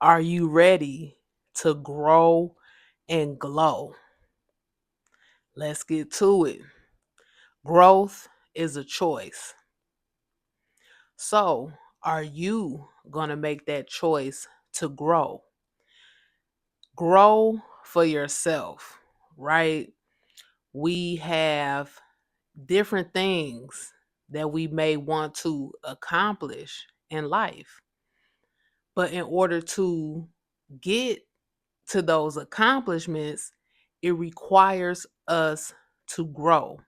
Are you ready to grow and glow? Let's get to it. Growth is a choice. So, are you going to make that choice to grow? Grow for yourself, right? We have different things that we may want to accomplish in life. But in order to get to those accomplishments, it requires us to grow.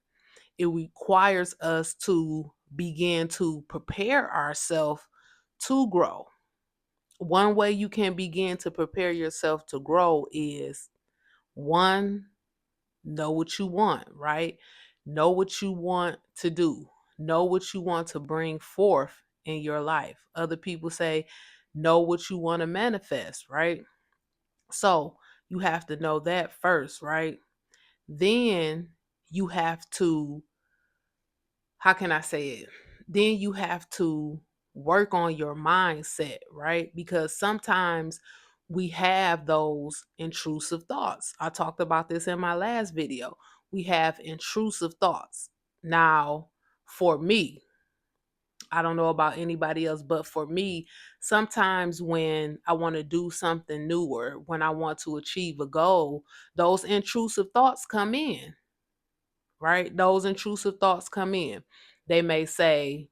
It requires us to begin to prepare ourselves to grow. One way you can begin to prepare yourself to grow is one, know what you want, right? Know what you want to do. Know what you want to bring forth in your life. Other people say, know what you want to manifest, right? So you have to know that first, right? Then you have to, how can I say it? Then you have to work on your mindset, right? Because sometimes we have those intrusive thoughts. I talked about this in my last video. We have intrusive thoughts. Now, for me, I don't know about anybody else, but for me, sometimes when I want to do something new or when I want to achieve a goal, those intrusive thoughts come in, right? Those intrusive thoughts come in. They may say,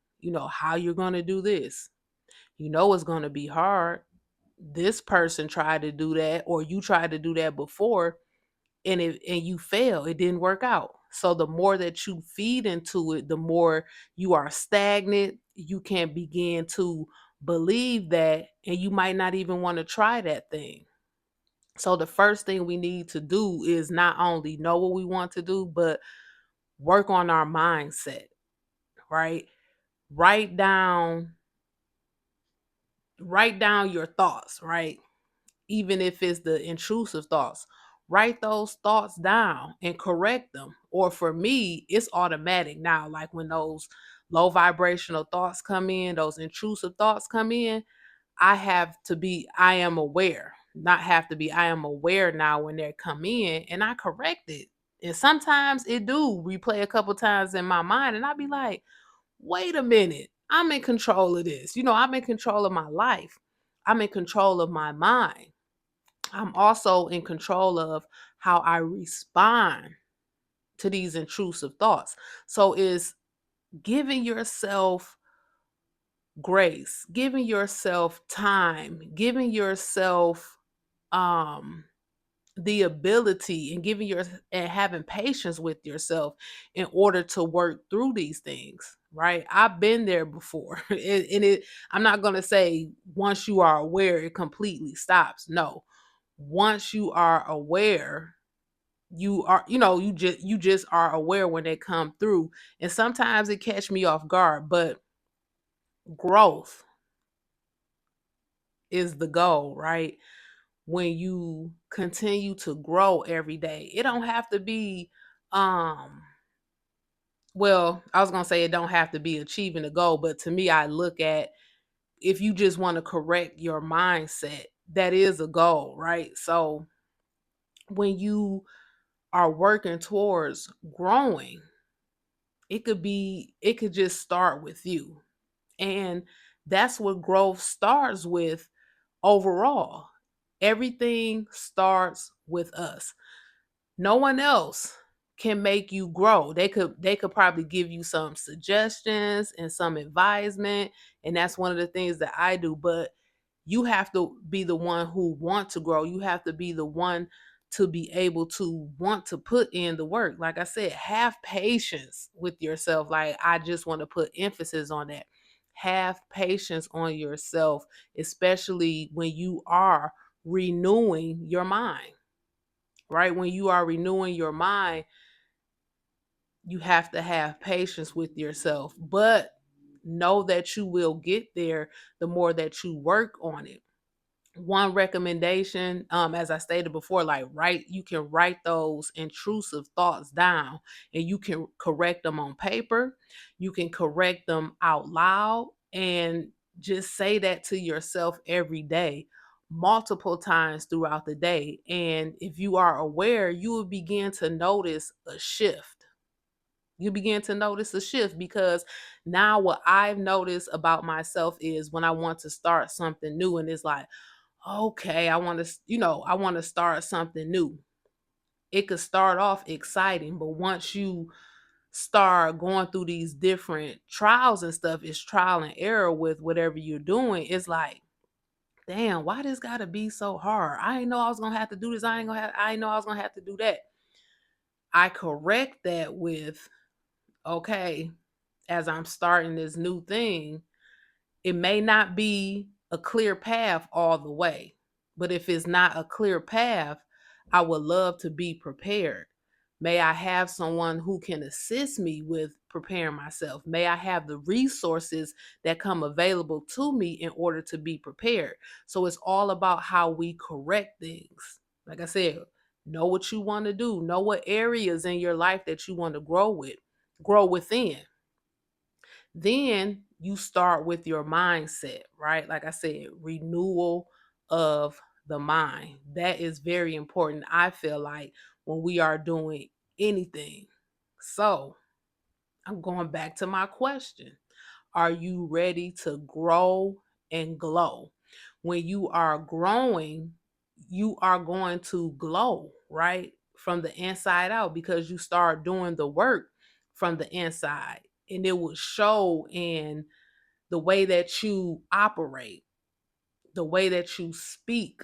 how you're going to do this. It's going to be hard. This person tried to do that, or you tried to do that before, and you fail. It didn't work out. So the more that you feed into it, the more you are stagnant. You can't begin to believe that, and you might not even want to try that thing. So the first thing we need to do is not only know what we want to do, but work on our mindset, right? Write down write down your thoughts, right? Even if it's the intrusive thoughts, write those thoughts down and correct them. Or for me, it's automatic now. Like when those low vibrational thoughts come in, those intrusive thoughts come in, I am aware, not have to be, I am aware now when they come in and I correct it. And sometimes it do replay a couple times in my mind and I be like, wait a minute, I'm in control of this. I'm in control of my life. I'm in control of my mind. I'm also in control of how I respond to these intrusive thoughts. So is giving yourself grace, giving yourself time, giving yourself um the ability and giving your and having patience with yourself in order to work through these things, right? I've been there before. I'm not going to say once you are aware it completely stops. No. Once you are aware, you just are aware when they come through, and sometimes it catch me off guard, but growth is the goal, right? When you continue to grow every day, it don't have to be um well, I was going to say it don't have to be achieving a goal, but to me I look at, if you just want to correct your mindset, that is a goal, right? So when you are working towards growing, it could just start with you. And that's what growth starts with overall. Everything starts with us. No one else can make you grow. They could probably give you some suggestions and some advisement, and that's one of the things that I do, but you have to be the one who want to grow. You have to be the one to be able to want to put in the work. Like I said, have patience with yourself. Like I just want to put emphasis on that. Have patience on yourself, especially when you are renewing your mind, right? When you are renewing your mind, you have to have patience with yourself, but know that you will get there the more that you work on it. One recommendation, as I stated before, like you can write those intrusive thoughts down and you can correct them on paper. You can correct them out loud and just say that to yourself every day. multiple times throughout the day. And if you are aware, you will begin to notice a shift. You begin to notice a shift because now what I've noticed about myself is when I want to start something new and it's like, okay, I want to, I want to start something new. It could start off exciting, but once you start going through these different trials and stuff, it's trial and error with whatever you're doing. It's like, damn, why this gotta be so hard? I didn't know I was gonna have to do this. I didn't know I was gonna have to do that. I correct that with, okay, as I'm starting this new thing, it may not be a clear path all the way, but if it's not a clear path, I would love to be prepared. May I have someone who can assist me with preparing myself? May I have the resources that come available to me in order to be prepared? So it's all about how we correct things. Like I said, know what you want to do, know what areas in your life that you want to grow within. Then you start with your mindset, right? Like I said, renewal of the mind. That is very important, I feel like, when we are doing anything. So I'm going back to my question. Are you ready to grow and glow? When you are growing, you are going to glow, right? From the inside out because you start doing the work from the inside. And it will show in the way that you operate, the way that you speak,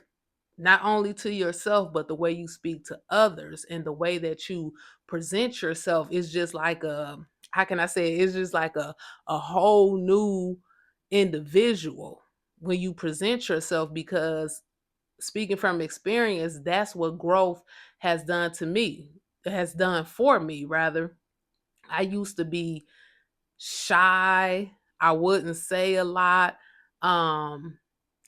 not only to yourself, but the way you speak to others and the way that you present yourself is just like how can I say it? It's just like a whole new individual when you present yourself because speaking from experience, that's what growth has done to me. It has done for me, rather. I used to be shy. I wouldn't say a lot. Um,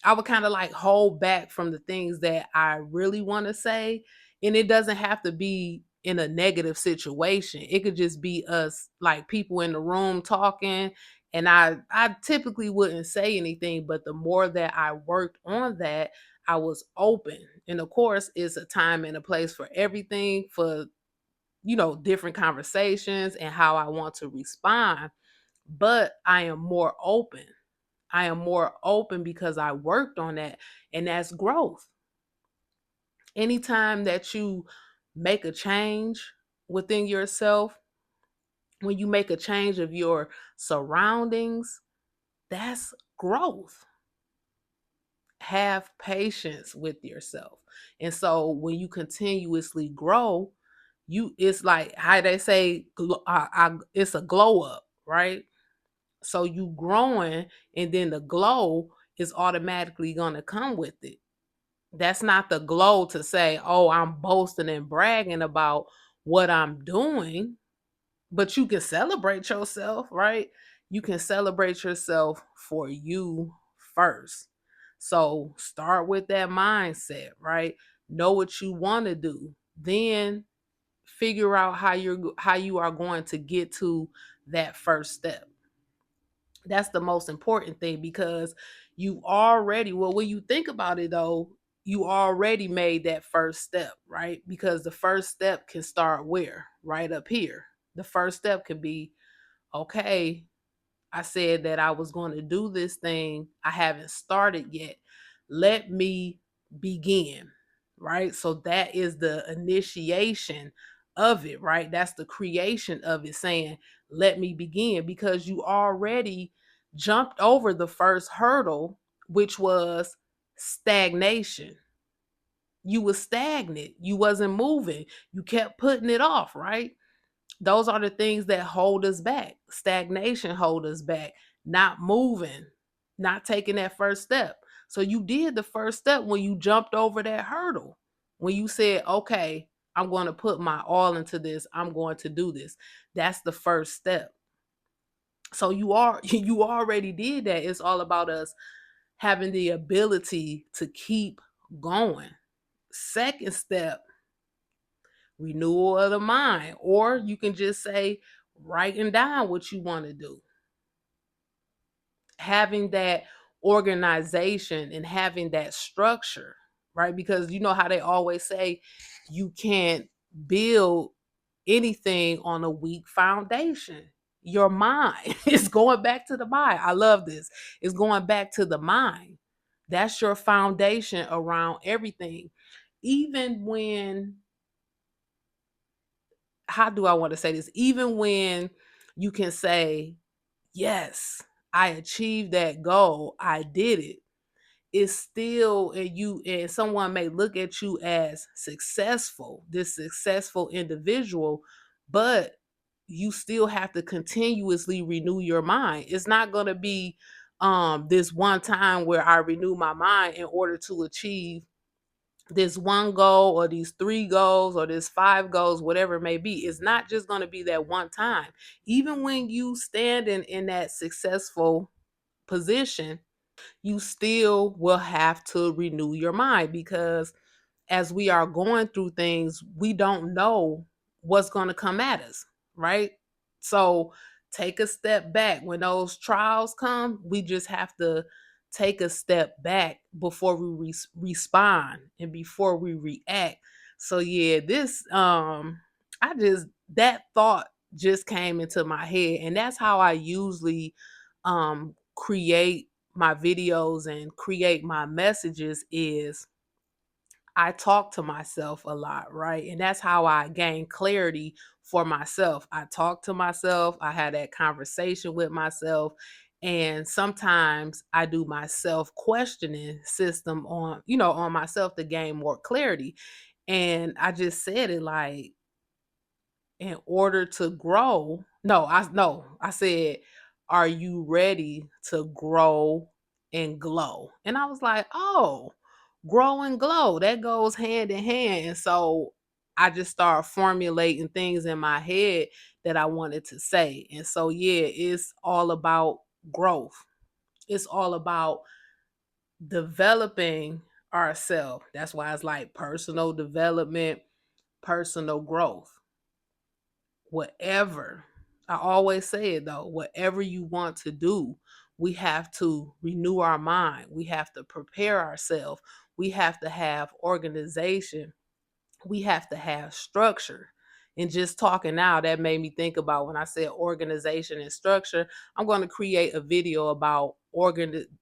I would kind of like hold back from the things that I really want to say. And it doesn't have to be in a negative situation. It could just be us like people in the room talking. And I typically wouldn't say anything, but the more that I worked on that, I was open. And of course, it's a time and a place for everything, for different conversations and how I want to respond. But I am more open. I am more open because I worked on that, and that's growth. Anytime that you make a change within yourself, when you make a change of your surroundings, that's growth. Have patience with yourself. And so when you continuously grow, it's like how they say it's a glow up, right? So you growing and then the glow is automatically going to come with it. That's not the glow to say, "Oh, I'm boasting and bragging about what I'm doing," but you can celebrate yourself, right? You can celebrate yourself for you first. So start with that mindset, right? Know what you want to do. Then figure out how you are going to get to that first step. That's the most important thing because when you think about it though, you already made that first step, right? Because the first step can start where? Right up here. The first step could be, okay, I said that I was going to do this thing. I haven't started yet. Let me begin. Right. So that is the initiation of it. Right. That's the creation of it saying, let me begin because you already jumped over the first hurdle, which was stagnation. You were stagnant. You wasn't moving. You kept putting it off. Right. Those are the things that hold us back. Stagnation hold us back, not moving, not taking that first step. So you did the first step when you jumped over that hurdle. When you said, "Okay, I'm going to put my all into this. I'm going to do this." That's the first step. So you already did that. It's all about us having the ability to keep going. Second step, renewal of the mind. Or you can just say, writing down what you want to do. Having that organization and having that structure, right? Because you know how they always say you can't build anything on a weak foundation. Your mind is going back to the mind. I love this. It's going back to the mind. That's your foundation around everything. Even when, how do I want to say this? Even when you can say, yes, I achieved that goal, I did it. It's still, and someone may look at you as successful, this successful individual, but you still have to continuously renew your mind. It's not going to be this one time where I renew my mind in order to achieve this one goal or these three goals or this five goals, whatever it may be. It's not just going to be that one time. Even when you stand in that successful position, you still will have to renew your mind, because as we are going through things, we don't know what's going to come at us, right? So take a step back. When those trials come, we just have to take a step back before we respond and before we react. So yeah, this I just, that thought just came into my head, and that's how I usually create my videos and create my messages. Is I talk to myself a lot, right? And that's how I gain clarity for myself. I talk to myself, I had that conversation with myself, and sometimes I do my self questioning system on, on myself to gain more clarity. And I just said it like, in order to grow, I said, are you ready to grow and glow? And I was like, oh, grow and glow, that goes hand in hand. And so I just started formulating things in my head that I wanted to say. And so yeah, it's all about growth. It's all about developing ourselves. That's why it's like personal development, personal growth. Whatever, I always say it though, whatever you want to do, we have to renew our mind. We have to prepare ourselves. We have to have organization. We have to have structure. And just talking now, that made me think about when I said organization and structure. I'm going to create a video about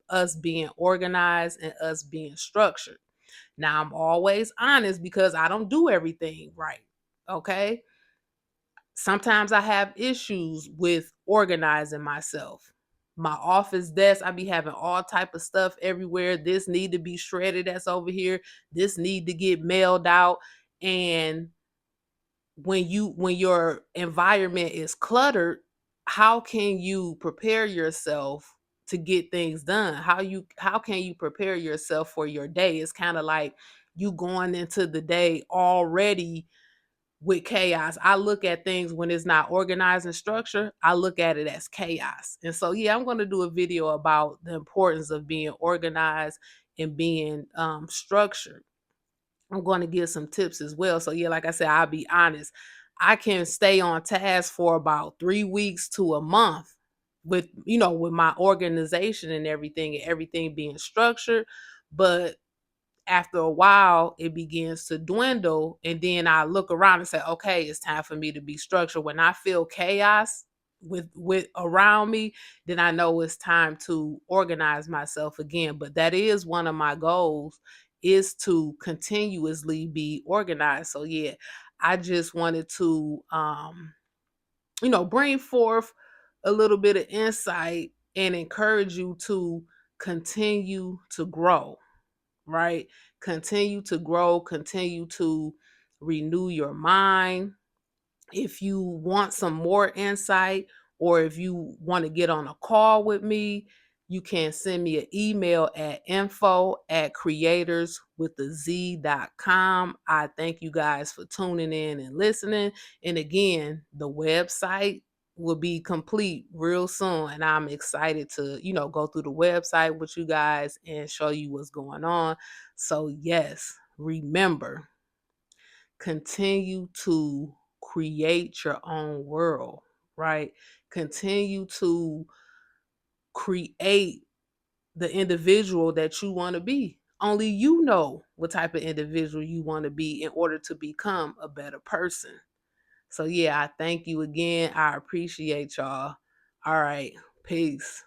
us being organized and us being structured. Now, I'm always honest because I don't do everything right. Okay. Sometimes I have issues with organizing myself. My office desk, I be having all type of stuff everywhere. This need to be shredded, that's over here. This need to get mailed out. And when your environment is cluttered, how can you prepare yourself to get things done? How can you prepare yourself for your day? It's kind of like you going into the day already with chaos. I look at things when it's not organized and structured, I look at it as chaos. And so, yeah, I'm going to do a video about the importance of being organized and being structured. I'm going to give some tips as well. So, yeah, like I said, I'll be honest. I can stay on task for about 3 weeks to a month with, with my organization and everything being structured. But after a while it begins to dwindle, and then I look around and say, okay, it's time for me to be structured. When I feel chaos with around me, then I know it's time to organize myself again. But that is one of my goals, is to continuously be organized. So yeah, I just wanted to bring forth a little bit of insight and encourage you to continue to grow, right? Continue to grow, continue to renew your mind. If you want some more insight, or if you want to get on a call with me, you can send me an email at info@creatorswithaz.com. I thank you guys for tuning in and listening. And again, the website will be complete real soon. And I'm excited to, go through the website with you guys and show you what's going on. So, yes, remember, continue to create your own world, right? Continue to create the individual that you want to be. Only you know what type of individual you want to be in order to become a better person. So, yeah, I thank you again. I appreciate y'all. All right. Peace.